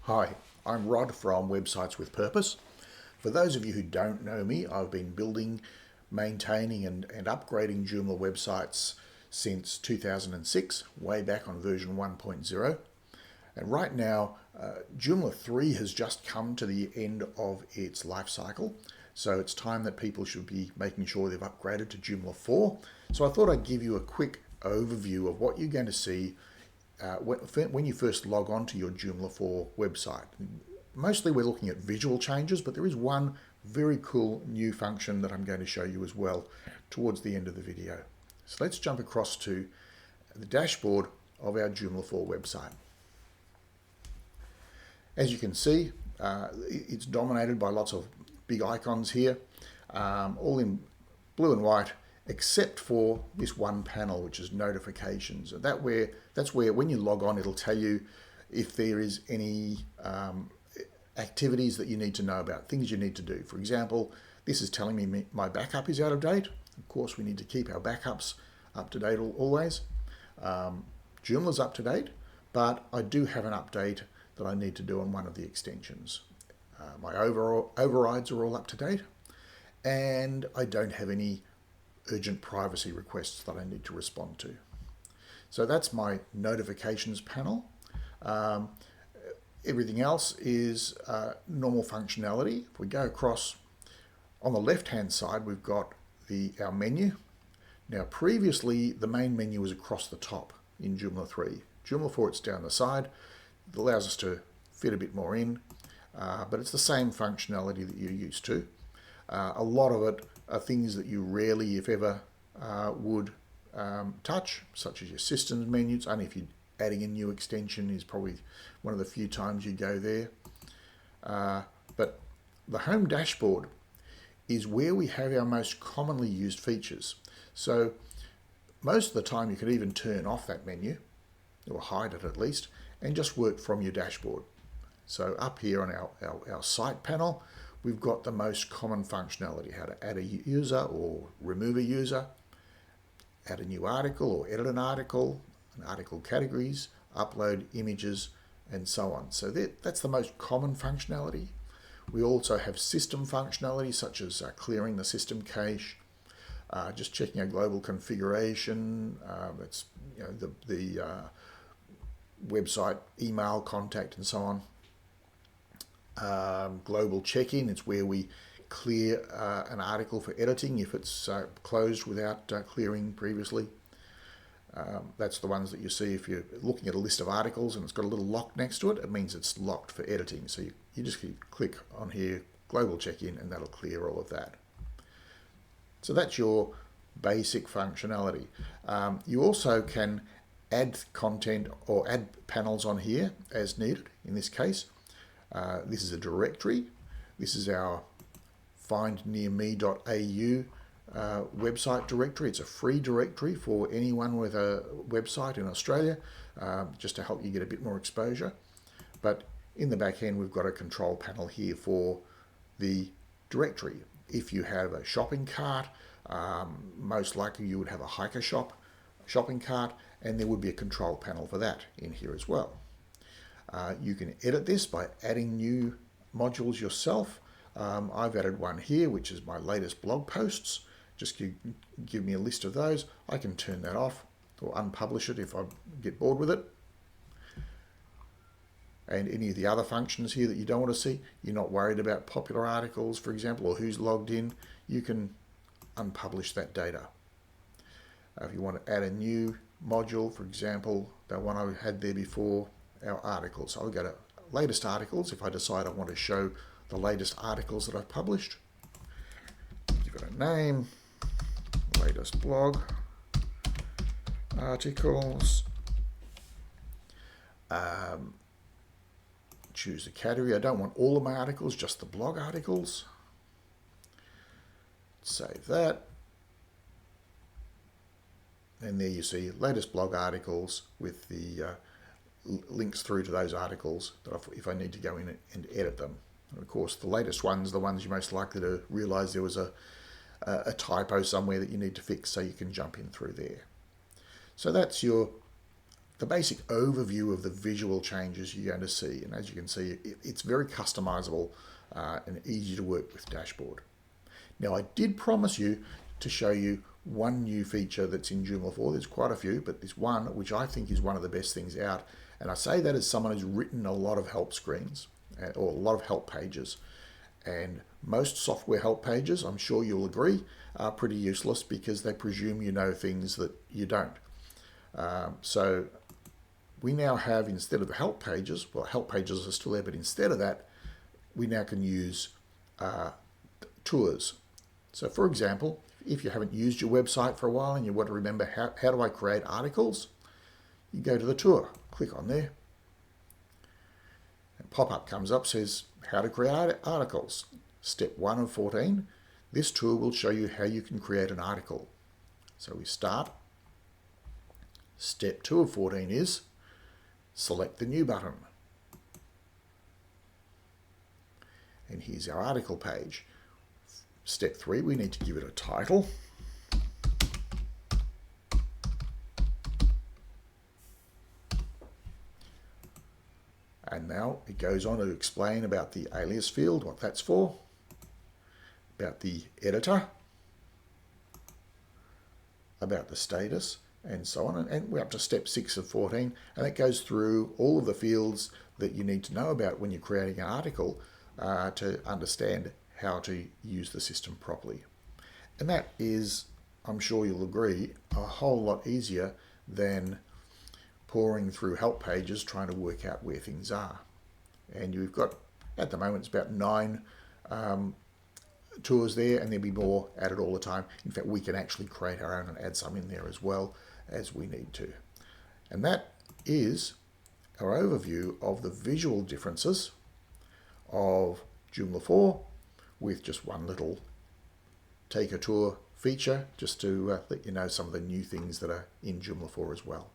Hi, I'm Rod from Websites with Purpose. For those of you who don't know me, I've been building, maintaining and upgrading Joomla websites since 2006, way back on version 1.0. And right now, Joomla 3 has just come to the end of its life cycle. So it's time that people should be making sure they've upgraded to Joomla 4. So I thought I'd give you a quick overview of what you're going to see when you first log on to your Joomla 4 website. Mostly we're looking at visual changes, but there is one very cool new function that I'm going to show you as well towards the end of the video. So let's jump across to the dashboard of our Joomla 4 website. As you can see, it's dominated by lots of big icons here, all in blue and white, except for this one panel, which is notifications. And that's where when you log on, it'll tell you if there is any activities that you need to know about, things you need to do. For example, this is telling me my backup is out of date. Of course, we need to keep our backups up to date always. Joomla's up to date, but I do have an update that I need to do on one of the extensions. My overrides are all up to date, and I don't have any urgent privacy requests that I need to respond to. So that's my notifications panel. Everything else is normal functionality. If we go across on the left-hand side, we've got our menu. Now previously, the main menu was across the top in Joomla 3. Joomla 4, it's down the side. It allows us to fit a bit more in, but it's the same functionality that you're used to. A lot of it are things that you rarely, if ever, would touch, such as your systems menus. Only if you're adding a new extension is probably one of the few times you go there. But the home dashboard is where we have our most commonly used features. So most of the time you could even turn off that menu, or hide it at least, and just work from your dashboard. So up here on our site panel, we've got the most common functionality: how to add a user or remove a user, add a new article or edit an article categories, upload images, and so on. So that's the most common functionality. We also have system functionality, such as clearing the system cache, just checking our global configuration. That's the website email contact and so on. Global check-in, it's where we clear an article for editing if it's closed without clearing previously. That's the ones that you see if you're looking at a list of articles and it's got a little lock next to it. It means it's locked for editing. So you just click on here, global check-in, and that'll clear all of that. So that's your basic functionality. You also can add content or add panels on here as needed. In this case, this is a directory. This is our findnearme.au website directory. It's a free directory for anyone with a website in Australia, just to help you get a bit more exposure. But in the back end, we've got a control panel here for the directory. If you have a shopping cart, most likely you would have a hiker shopping cart, and there would be a control panel for that in here as well. You can edit this by adding new modules yourself. I've added one here, which is my latest blog posts. Just give me a list of those. I can turn that off or unpublish it if I get bored with it. And any of the other functions here that you don't want to see, you're not worried about popular articles, for example, or who's logged in, you can unpublish that data. If you want to add a new module, for example, the one I had there before, our articles. I'll go to latest articles if I decide I want to show the latest articles that I've published. Give it a name, latest blog articles. Choose the category. I don't want all of my articles, just the blog articles. Save that. And there you see latest blog articles with the links through to those articles that if I need to go in and edit them. And of course, the latest ones, the ones you're most likely to realize there was a typo somewhere that you need to fix, so you can jump in through there. So that's the basic overview of the visual changes you're going to see. And as you can see, it's very customizable and easy to work with Dashboard. Now, I did promise you to show you one new feature that's in Joomla4. There's quite a few, but there's one which I think is one of the best things out. And I say that as someone who's written a lot of help screens or a lot of help pages. And most software help pages, I'm sure you'll agree, are pretty useless because they presume you know things that you don't. So we now have, instead of the help pages, well, help pages are still there, but instead of that, we now can use tours. So for example, if you haven't used your website for a while and you want to remember how do I create articles, you go to the tour, click on there, and pop-up comes up, says how to create articles. Step 1 of 14, this tour will show you how you can create an article. So we start. Step 2 of 14 is select the new button. And here's our article page. Step 3, we need to give it a title. And now it goes on to explain about the alias field, what that's for, about the editor, about the status, and so on. And we're up to step 6 of 14, and it goes through all of the fields that you need to know about when you're creating an article to understand how to use the system properly. And that is, I'm sure you'll agree, a whole lot easier than pouring through help pages trying to work out where things are. And you've got, at the moment, it's about 9 tours there, and there'll be more added all the time. In fact, we can actually create our own and add some in there as well as we need to. And that is our overview of the visual differences of Joomla4 with just one little take a tour feature, just to let you know some of the new things that are in Joomla4 as well.